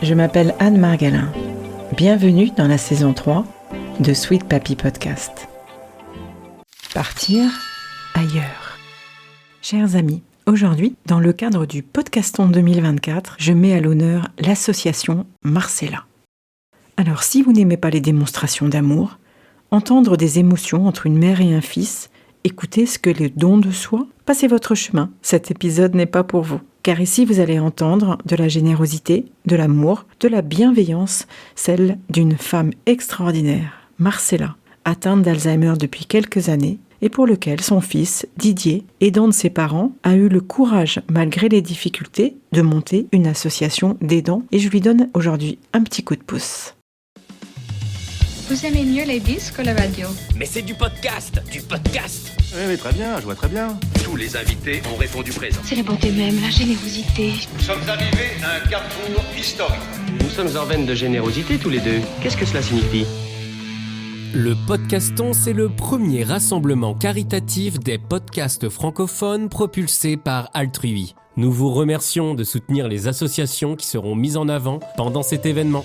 Je m'appelle Anne Margalin. Bienvenue dans la saison 3 de Sweet Papy Podcast. Partir ailleurs. Chers amis, aujourd'hui, dans le cadre du Podcaston 2024, je mets à l'honneur l'association Marcella. Alors, si vous n'aimez pas les démonstrations d'amour, entendre des émotions entre une mère et un fils, écouter ce que le don de soi, passez votre chemin. Cet épisode n'est pas pour vous. Car ici, vous allez entendre de la générosité, de l'amour, de la bienveillance, celle d'une femme extraordinaire, Marcella, atteinte d'Alzheimer depuis quelques années et pour lequel son fils, Didier, aidant de ses parents, a eu le courage, malgré les difficultés, de monter une association d'aidants et je lui donne aujourd'hui un petit coup de pouce. Vous aimez mieux les disques ou la radio? Mais c'est du podcast. Oui, mais très bien, je vois très bien. Tous les invités ont répondu présent. C'est la bonté même, la générosité. Nous sommes arrivés à un carrefour historique. Nous sommes en veine de générosité tous les deux. Qu'est-ce que cela signifie ? Le Podcaston, c'est le premier rassemblement caritatif des podcasts francophones propulsés par Altrui. Nous vous remercions de soutenir les associations qui seront mises en avant pendant cet événement.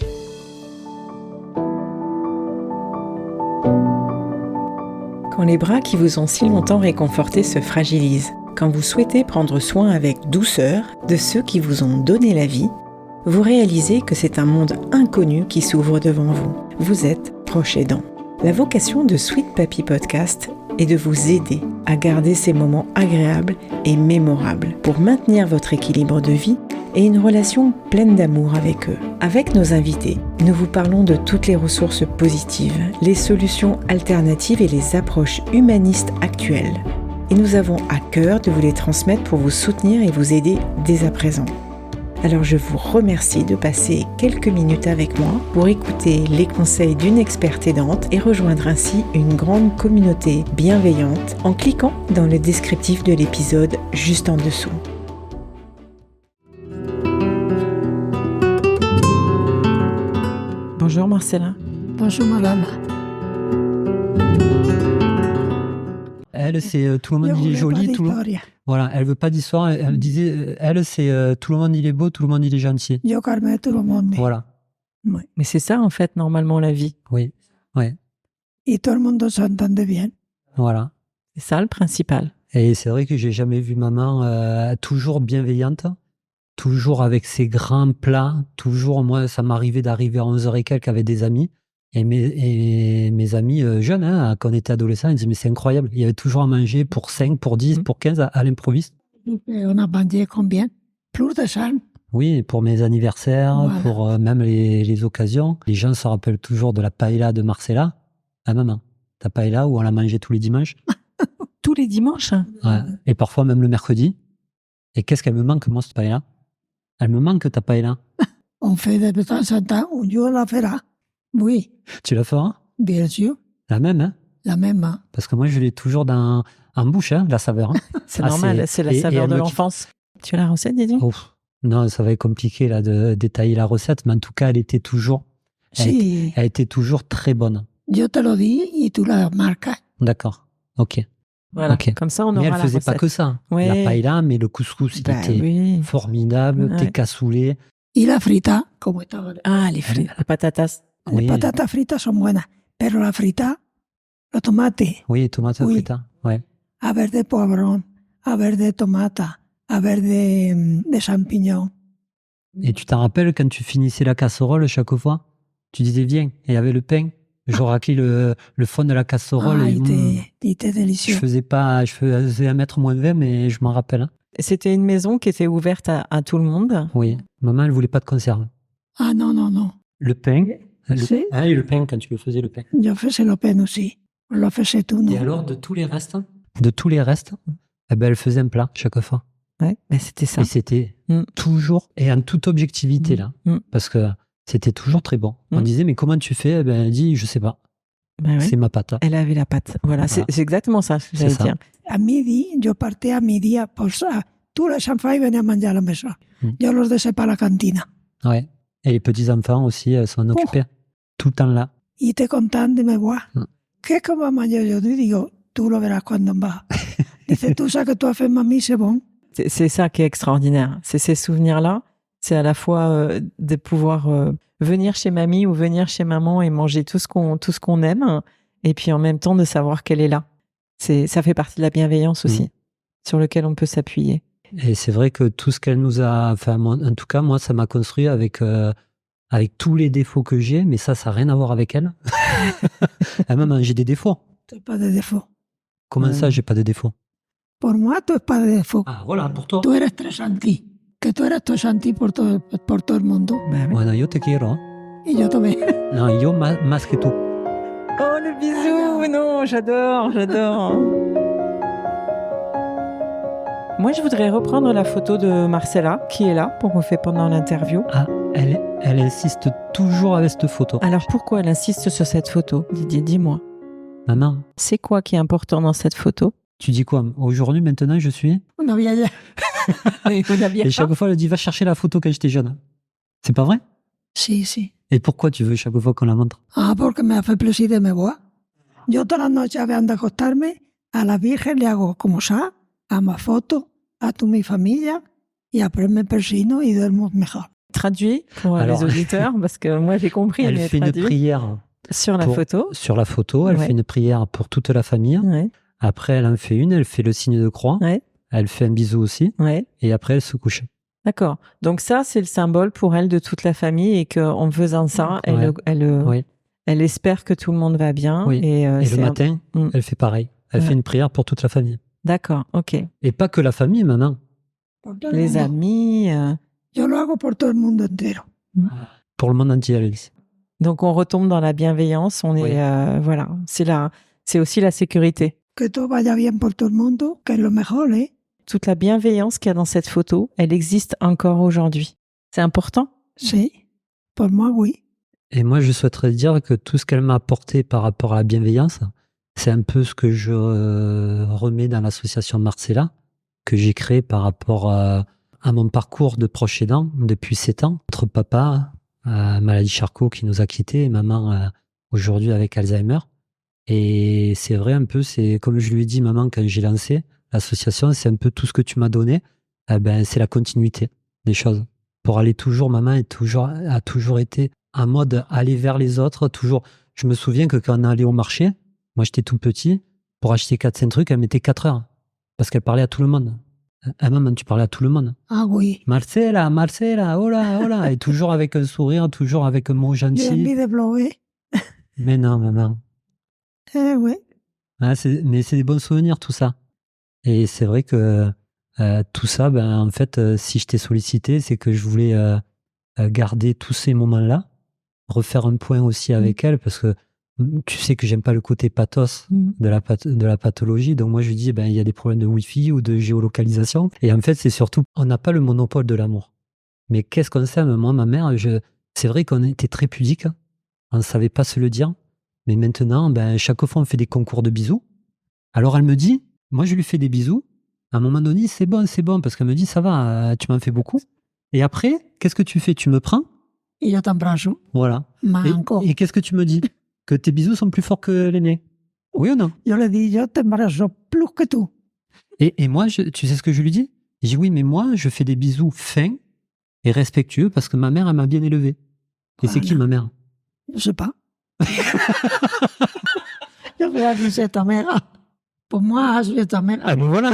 Quand les bras qui vous ont si longtemps réconfortés se fragilisent, quand vous souhaitez prendre soin avec douceur de ceux qui vous ont donné la vie, vous réalisez que c'est un monde inconnu qui s'ouvre devant vous. Vous êtes proche aidant. La vocation de Sweet Papy Podcast est de vous aider à garder ces moments agréables et mémorables pour maintenir votre équilibre de vie et une relation pleine d'amour avec eux. Avec nos invités, nous vous parlons de toutes les ressources positives, les solutions alternatives et les approches humanistes actuelles. Et nous avons à cœur de vous les transmettre pour vous soutenir et vous aider dès à présent. Alors je vous remercie de passer quelques minutes avec moi pour écouter les conseils d'une experte aidante et rejoindre ainsi une grande communauté bienveillante en cliquant dans le descriptif de l'épisode juste en dessous. Bonjour Marcella. Bonjour madame. Elle, c'est tout le monde il est joli, tout le monde. Voilà, elle veut pas d'histoire. Elle disait, elle, c'est tout le monde il est beau, tout le monde il est gentil. Yo calme tout le monde. Voilà. Oui. Mais c'est ça en fait normalement la vie. Oui, ouais. Et tout le monde s'entendait bien. Voilà. C'est ça le principal. Et c'est vrai que j'ai jamais vu maman toujours bienveillante, toujours avec ses grands plats, toujours. Moi, ça m'arrivait d'arriver à 11h et quelques avec des amis. Et mes amis jeunes, quand on était adolescents, ils disaient mais c'est incroyable, il y avait toujours à manger pour 5, pour 10, pour 15 à l'improviste. Et on a vendu combien? Plus de ça? Oui, pour mes anniversaires, voilà. Pour même les occasions. Les gens se rappellent toujours de la paella de Marcella. Ah maman, ta paella où on la mangeait tous les dimanches? Tous les dimanches? Ouais. Et parfois même le mercredi. Et qu'est-ce qu'elle me manque moi cette paella? Elle me manque ta paella. On fait de temps en temps, on la fera. Oui. Tu la feras? Bien sûr. La même, hein? La même, hein? Parce que moi, je l'ai toujours en bouche, hein, la saveur. Hein. C'est normal, c'est la saveur de l'enfance. Tu as la recette, Didier? Non, ça va être compliqué là, de détailler la recette, mais en tout cas, elle était toujours très bonne. Je te le dis et tu la marques. D'accord, ok. Voilà, okay. Comme ça, on aura mais la recette. Elle faisait pas que ça. Ouais. La paella, mais le couscous, il était formidable, tes cassoulet. Et la frita, como estaba. Ah, les patatas. Les patatas fritas son buenas, pero la frita, los tomates. Oui, tomates fritas, ouais. A ver de poivron, a ver de tomata, a ver de champignons. Et tu t'en rappelles quand tu finissais la casserole chaque fois? Tu disais viens, et il y avait le pain. Je raclais le fond de la casserole. Il était délicieux. Je faisais 1m-20, mais je m'en rappelle. Hein. C'était une maison qui était ouverte à tout le monde? Oui. Maman, elle voulait pas de conserve. Ah non. Le pain. Et le pain, quand tu le faisais, le pain. Je faisais le pain aussi. On le faisait tout, non? Et alors, de tous les restes, elle faisait un plat chaque fois. Ouais, mais c'était ça. Et c'était toujours, et en toute objectivité, là. Parce que c'était toujours très bon. On disait, mais comment tu fais? Elle dit, je sais pas. C'est ma pâte. Elle avait la pâte. Voilà. C'est exactement ça, que j'allais dire. À midi, je partais à midi pour ça. Tous les enfants venaient à manger à la maison. Je ne les laissais pas à la cantine. Ouais. Et les petits-enfants aussi s'en occupaient. Tout le temps là. Ils étaient contents de me voir. Qu'est-ce qu'on va manger aujourd'hui? Digo, tú lo verás cuando vas. Dice, tout ça que tu as fait, mamie, c'est bon. C'est ça qui est extraordinaire. C'est ces souvenirs-là. C'est à la fois de pouvoir venir chez mamie ou venir chez maman et manger tout ce qu'on aime, et puis en même temps de savoir qu'elle est là. Ça fait partie de la bienveillance aussi, sur lequel on peut s'appuyer. Et c'est vrai que tout ce qu'elle nous a... Enfin, en tout cas, moi, ça m'a construit avec tous les défauts que j'ai, mais ça n'a rien à voir avec elle. Maman, j'ai des défauts. Tu n'as pas de défaut. Comment ça, j'ai pas de défauts? Pour moi, tu n'as pas de défaut. Ah, voilà, pour toi. Tu eres très gentil. Que tu eres très gentil pour todo el mundo. Bah oui. Bueno, yo te quiero. Y yo también. Non, yo más que tú. Oh, le bisou! Non, j'adore. Moi, je voudrais reprendre la photo de Marcella, qui est là, qu'on fait pendant l'interview. Ah, elle insiste toujours avec cette photo. Alors, pourquoi elle insiste sur cette photo? Didier, dis-moi. Maman, C'est quoi qui est important dans cette photo? tu dis quoi? Aujourd'hui, maintenant, je suis... Una vieja. Et chaque fois, elle dit, va chercher la photo quand j'étais jeune. C'est pas vrai? Sí, sí. Et pourquoi tu veux chaque fois qu'on la montre? Ah, porque me hace plaisir de me voir. Yo todas las noches antes de acostarme, a la Virgen le hago como ça, a ma foto, a toda mi familia, y après me persino y duermo mejor. Traduit pour Alors, les auditeurs, parce que moi, j'ai compris, Elle mais fait une traduit. prière Sur la pour- photo. sur la photo, elle Ouais. fait une prière pour toute la famille. Ouais, Après, elle en fait une, elle fait le signe de croix, ouais, elle fait un bisou aussi, ouais. et après, elle se couche. D'accord. Donc ça, c'est le symbole pour elle de toute la famille, et qu'en faisant ça, Ouais. Oui. elle espère que tout le monde va bien. Oui. Et, Et le c'est matin, elle fait pareil. Elle Ouais. fait une prière pour toute la famille. D'accord, ok. Et pas que la famille, maintenant. Por todo el Les mundo. amis. Yo lo hago por todo el mundo entero. Pour le monde entier, elle dit. Donc on retombe dans la bienveillance. On est Oui. voilà. C'est aussi la sécurité. Que todo vaya bien por todo el mundo, que es lo mejor, ¿eh? Toute la bienveillance qu'il y a dans cette photo, elle existe encore aujourd'hui. C'est important. Sí. Por moi, oui. Et moi, je souhaiterais dire que tout ce qu'elle m'a apporté par rapport à la bienveillance, c'est un peu ce que je remets dans l'association Marcella, que j'ai créée par rapport à mon parcours de proche aidant depuis 7 ans. Notre papa, maladie Charcot, qui nous a quittés, et maman, aujourd'hui avec Alzheimer. Et c'est vrai un peu, c'est comme je lui ai dit, maman, quand j'ai lancé l'association, c'est un peu tout ce que tu m'as donné, c'est la continuité des choses. Pour aller toujours, maman a toujours été en mode aller vers les autres, toujours. Je me souviens que quand on allait au marché, moi j'étais tout petit, pour acheter 4-5 trucs, elle mettait 4 heures. Parce qu'elle parlait à tout le monde. Maman, tu parlais à tout le monde. Ah, oui. Marcella, hola, hola. Et toujours avec un sourire, toujours avec un mot J'ai envie gentil. de pleurer. Mais non, maman. Oui. Ah, mais c'est des bons souvenirs, tout ça. Et c'est vrai que tout ça, en fait, si je t'ai sollicité, c'est que je voulais garder tous ces moments-là, refaire un point aussi avec elle, parce que tu sais que j'aime pas le côté pathos de la pathologie. Donc moi, je dis, il y a des problèmes de Wi-Fi ou de géolocalisation. Et en fait, c'est surtout, on n'a pas le monopole de l'amour. Mais qu'est-ce qu'on s'aime? Moi, ma mère, c'est vrai qu'on était très pudique. On ne savait pas se le dire. Mais maintenant, chaque fois, on fait des concours de bisous. Alors, elle me dit, moi, je lui fais des bisous. À un moment donné, c'est bon, parce qu'elle me dit, ça va, tu m'en fais beaucoup. Et après, qu'est-ce que tu fais? Tu me prends? Y yo t'embraso. Voilà. Manco. Et qu'est-ce que tu me dis? Que tes bisous sont plus forts que les miens. Oui ou non? Yo le dis, yo t'embraso plus que tú. Et moi, tu sais ce que je lui dis? Je dis, oui, mais moi, je fais des bisous fins et respectueux parce que ma mère, elle m'a bien élevé. Et c'est qui ma mère? Je sais pas. Yo voy a decir ta mère. Pour moi, je vais ta mère. Ah ben voilà.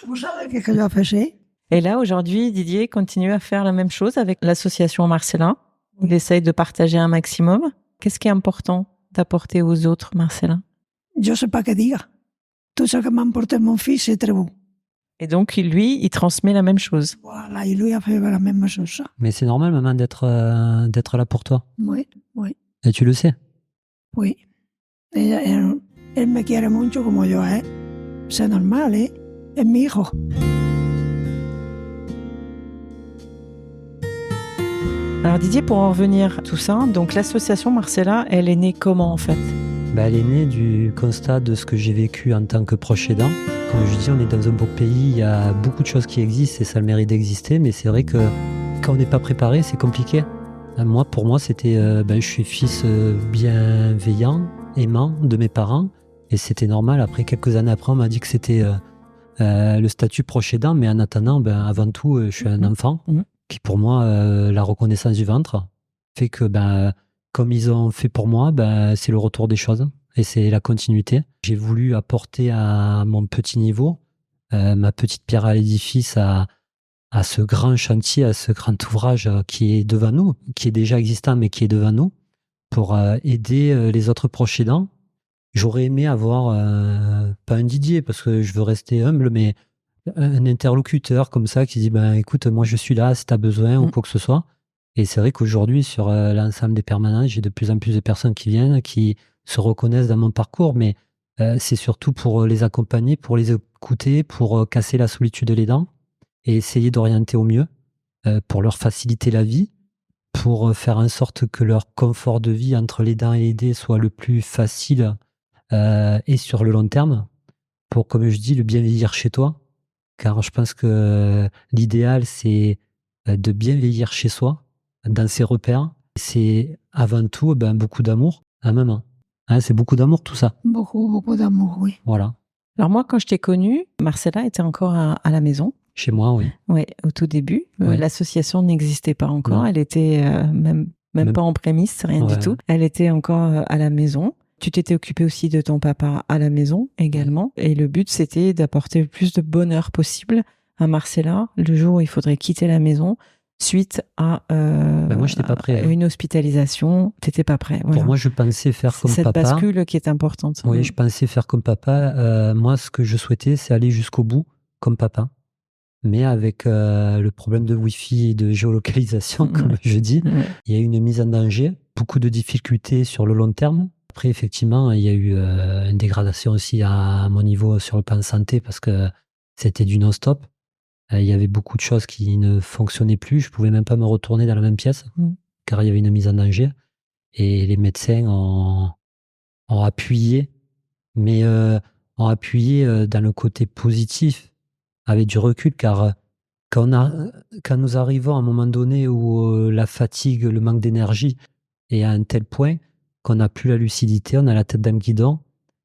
Vous savez ce que je faisais? Et là, aujourd'hui, Didier continue à faire la même chose avec l'association Marcella. Il essaye de partager un maximum. Qu'est-ce qui est important d'apporter aux autres, Marcella? Je sais pas que diga. Tout ce que m'a apporté mon fils, c'est très beau. Et donc, lui, il transmet la même chose. Voilà, il lui a fait la même chose. Mais c'est normal, maman, d'être là pour toi. Oui, oui, Et tu le sais. oui. Él me quiere mucho como yo, ¿eh? C'est normal, ¿eh? Es mi hijo. Alors Didier, pour en revenir à tout ça, donc l'association Marcella, elle est née comment en fait? Elle est née du constat de ce que j'ai vécu en tant que proche aidant. Comme je dis, on est dans un beau pays, il y a beaucoup de choses qui existent et ça a le mérite d'exister, mais c'est vrai que quand on n'est pas préparé, c'est compliqué. Pour moi, c'était, je suis fils bienveillant, aimant de mes parents, et c'était normal. Après, quelques années après, on m'a dit que c'était le statut proche aidant, mais en attendant, avant tout, je suis un enfant qui, pour moi, la reconnaissance du ventre fait que, comme ils ont fait pour moi, c'est le retour des choses et c'est la continuité. J'ai voulu apporter à mon petit niveau ma petite pierre à l'édifice à ce grand chantier, à ce grand ouvrage qui est devant nous, qui est déjà existant, mais qui est devant nous, pour aider les autres proches aidants. J'aurais aimé avoir, pas un Didier, parce que je veux rester humble, mais un interlocuteur comme ça qui dit écoute, moi je suis là si tu as besoin ou quoi que ce soit. Et c'est vrai qu'aujourd'hui, sur l'ensemble des permanences, j'ai de plus en plus de personnes qui viennent, qui se reconnaissent dans mon parcours, mais c'est surtout pour les accompagner, pour les écouter, pour casser la solitude de l'aidant et essayer d'orienter au mieux, pour leur faciliter la vie, pour faire en sorte que leur confort de vie entre l'aidant et l'aidé soit le plus facile et sur le long terme, pour, comme je dis, le bien vieillir chez toi. Car je pense que l'idéal, c'est de bien vieillir chez soi, dans ses repères. C'est avant tout beaucoup d'amour à maman. C'est beaucoup d'amour tout ça. Beaucoup d'amour, oui. Voilà. Alors moi, quand je t'ai connue, Marcella était encore à la maison. Chez moi, oui. Oui, au tout début. Ouais. L'association n'existait pas encore. Non. Elle était même pas en prémisse, rien du tout. Elle était encore à la maison. Tu t'étais occupée aussi de ton papa à la maison également. Et le but, c'était d'apporter le plus de bonheur possible à Marcella le jour où il faudrait quitter la maison suite à moi, j'étais pas prêt, une hospitalisation. T'étais pas prêt. Voilà. Pour moi, je pensais faire comme cette papa. Cette bascule qui est importante. Oui, je pensais faire comme papa. Moi, ce que je souhaitais, c'est aller jusqu'au bout comme papa. Mais avec le problème de Wi-Fi et de géolocalisation, comme je dis, il y a eu une mise en danger, beaucoup de difficultés sur le long terme. Après, effectivement, il y a eu une dégradation aussi à mon niveau sur le plan santé parce que c'était du non-stop. Il y avait beaucoup de choses qui ne fonctionnaient plus. Je ne pouvais même pas me retourner dans la même pièce car il y avait une mise en danger. Et les médecins ont appuyé, mais ont appuyé dans le côté positif, avec du recul, car quand nous arrivons à un moment donné où la fatigue, le manque d'énergie est à un tel point qu'on n'a plus la lucidité, on a la tête dans le guidon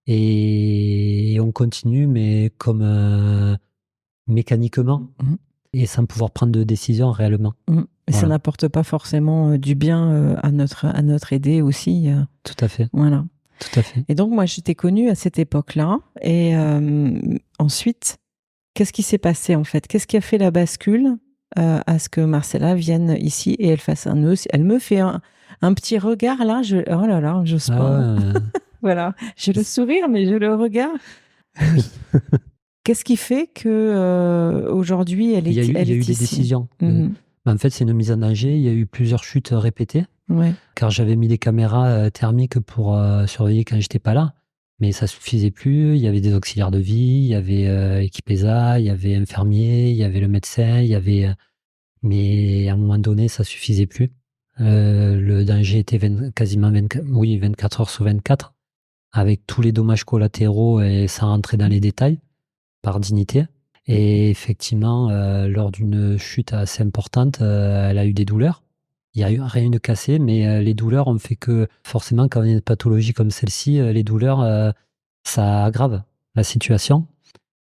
et on continue, mais comme mécaniquement et sans pouvoir prendre de décision réellement. Et ça n'apporte pas forcément du bien à notre aidé aussi. Tout à fait. Voilà. Tout à fait. Et donc, moi, je t'ai connue à cette époque-là. Et ensuite, qu'est-ce qui s'est passé, en fait? Qu'est-ce qui a fait la bascule à ce que Marcella vienne ici et elle fasse un nœud? Elle me fait un petit regard, là. Oh là là, j'ose pas. Voilà. J'ai le sourire, mais j'ai le regard. Qu'est-ce qui fait que aujourd'hui, elle est ici? Il y a eu des décisions. En fait, c'est une mise en danger. Il y a eu plusieurs chutes répétées. Ouais. Car j'avais mis des caméras thermiques pour surveiller quand j'étais pas là. Mais ça suffisait plus. Il y avait des auxiliaires de vie, il y avait équipe ESA, il y avait infirmier, il y avait le médecin, il y avait... Mais à un moment donné, ça suffisait plus. Le danger était quasiment 24 heures sur 24, avec tous les dommages collatéraux et sans rentrer dans les détails, par dignité. Et effectivement, lors d'une chute assez importante, elle a eu des douleurs. Il n'y a eu rien de cassé, mais les douleurs ont fait que, forcément, quand on a une pathologie comme celle-ci, les douleurs, ça aggrave la situation.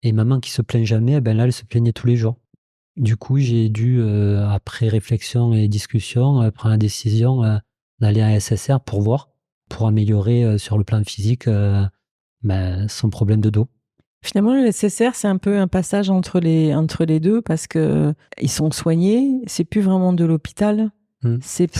Et maman qui se plaint jamais, là, elle se plaignait tous les jours. Du coup, j'ai dû, après réflexion et discussion, prendre la décision d'aller à SSR pour voir, pour améliorer sur le plan physique son problème de dos. Finalement, le SSR, c'est un peu un passage entre les deux parce que ils sont soignés, c'est plus vraiment de l'hôpital. C'est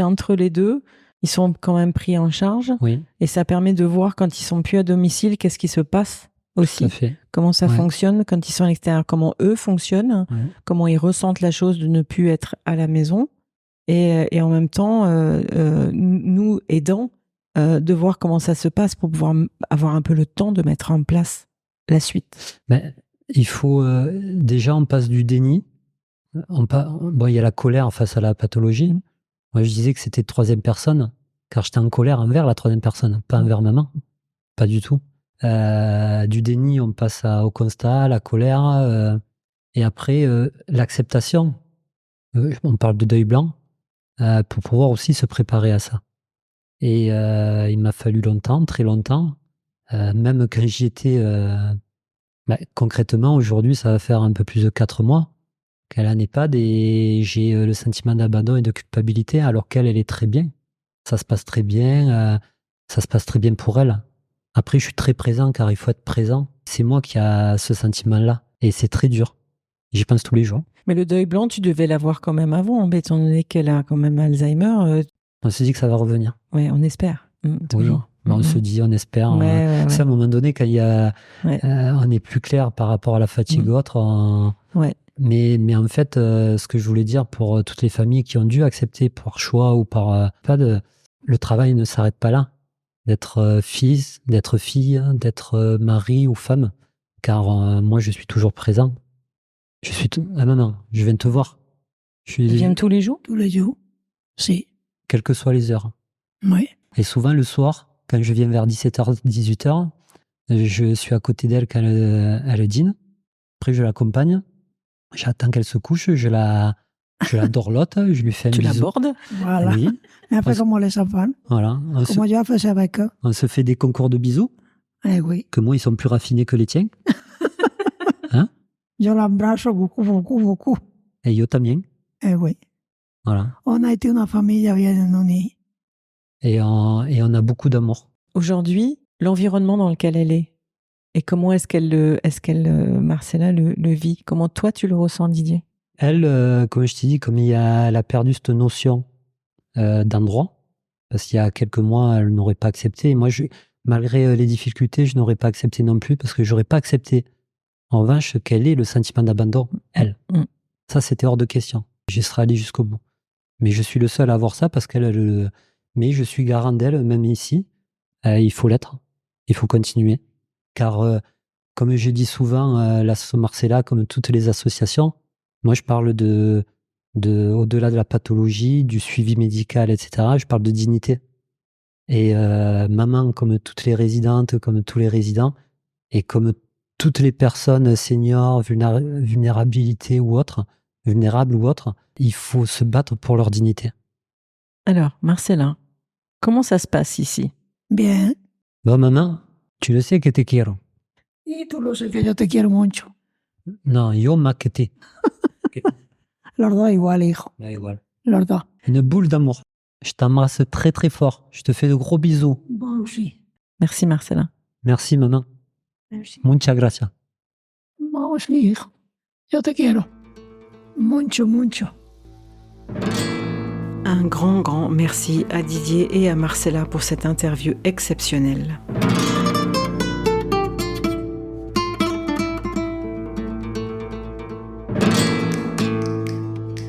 entre les deux. Ils sont quand même pris en charge. Oui. Et ça permet de voir quand ils sont plus à domicile, qu'est-ce qui se passe aussi. Tout à fait. Comment ça fonctionne quand ils sont à l'extérieur, comment eux fonctionnent, comment ils ressentent la chose de ne plus être à la maison. Et en même temps, nous aidants, de voir comment ça se passe pour pouvoir avoir un peu le temps de mettre en place la suite. Il faut déjà, on passe du déni. Il y a la colère face à la pathologie. Moi, je disais que c'était troisième personne, car j'étais en colère envers la troisième personne, pas envers maman. Pas du tout. Du déni, on passe au constat, la colère, et après, l'acceptation. On parle de deuil blanc, pour pouvoir aussi se préparer à ça. Et il m'a fallu longtemps, très longtemps, même quand j'y étais Concrètement, aujourd'hui, ça va faire un peu plus de 4 mois qu'elle est en EHPAD et j'ai le sentiment d'abandon et de culpabilité alors qu'elle est très bien. Ça se passe très bien, ça se passe très bien pour elle. Après, je suis très présent car il faut être présent. C'est moi qui a ce sentiment-là et c'est très dur. J'y pense tous les jours. Mais le deuil blanc, tu devais l'avoir quand même avant, étant donné qu'elle a quand même Alzheimer. On se dit que ça va revenir. Oui, on espère. Toujours. Oui, on se dit, on espère. Ouais. C'est à un moment donné, quand il y a, on est plus clair par rapport à la fatigue ou autre. Mais en fait, ce que je voulais dire pour toutes les familles qui ont dû accepter par choix ou par le travail ne s'arrête pas là. D'être fils, d'être fille, d'être mari ou femme. Car moi, je suis toujours présent. Ah non, je viens te voir. Tu viens tous les jours? Tous les jours, si. Quelles que soient les heures. Oui. Et souvent, le soir, quand je viens vers 17h, 18h, je suis à côté d'elle quand elle dîne. Après, je l'accompagne. J'attends qu'elle se couche. Je la dorlote. Je lui fais un bisou. Tu l'abordes? Voilà. Oui. Et après, comme les enfants. Voilà. Comme je faisais avec eux. On se fait des concours de bisous. Eh oui. Que moi, ils sont plus raffinés que les tiens. Hein? Je l'embrasse beaucoup. Et yo también. Eh oui. Voilà. On a été une famille bien unie. Et on a beaucoup d'amour. Aujourd'hui, l'environnement dans lequel elle est, et comment est-ce qu'elle Marcella, le vit? Comment toi, tu le ressens, Didier? Elle, comme je t'ai dit, comme elle a perdu cette notion d'endroit, parce qu'il y a quelques mois, elle n'aurait pas accepté. Et moi, malgré les difficultés, je n'aurais pas accepté non plus, parce que j'aurais pas accepté, en revanche, qu'elle ait le sentiment d'abandon, elle. Ça, c'était hors de question. J'y serais allé jusqu'au bout. Mais je suis le seul à avoir ça, parce qu'elle mais je suis garant d'elle, même ici. Il faut l'être. Il faut continuer. Car, comme je dis souvent, l'asso Marcella, comme toutes les associations, moi, je parle au-delà de la pathologie, du suivi médical, etc. Je parle de dignité. Et maman, comme toutes les résidentes, comme tous les résidents, et comme toutes les personnes seniors, vulnérables ou autres, il faut se battre pour leur dignité. Alors, Marcella, comment ça se passe ici? Bien. Bon, maman, tu le sais que te quiero. Y tú lo sé que yo te quiero mucho. Non, yo más que ti. Los dos igual, hijo. Là, igual. Los dos. Une boule d'amour. Je t'embrasse très très fort. Je te fais de gros bisous. Moi aussi. Merci, Marcella. Merci, maman. Merci. Muchas gracias. Moi aussi, hijo. Yo te quiero. Mucho. Un grand merci à Didier et à Marcella pour cette interview exceptionnelle.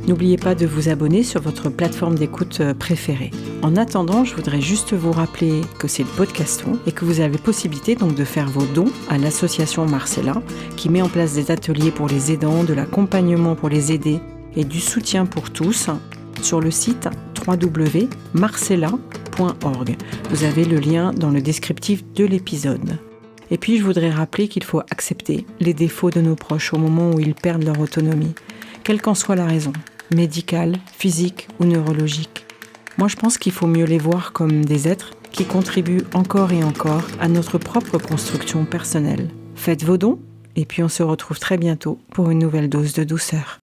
N'oubliez pas de vous abonner sur votre plateforme d'écoute préférée. En attendant, je voudrais juste vous rappeler que c'est le Podcaston et que vous avez possibilité donc de faire vos dons à l'association Marcella qui met en place des ateliers pour les aidants, de l'accompagnement pour les aider et du soutien pour tous sur le site www.marcella.org. Vous avez le lien dans le descriptif de l'épisode. Et puis je voudrais rappeler qu'il faut accepter les défauts de nos proches au moment où ils perdent leur autonomie, quelle qu'en soit la raison, médicale, physique ou neurologique. Moi je pense qu'il faut mieux les voir comme des êtres qui contribuent encore et encore à notre propre construction personnelle. Faites vos dons et puis on se retrouve très bientôt pour une nouvelle dose de douceur.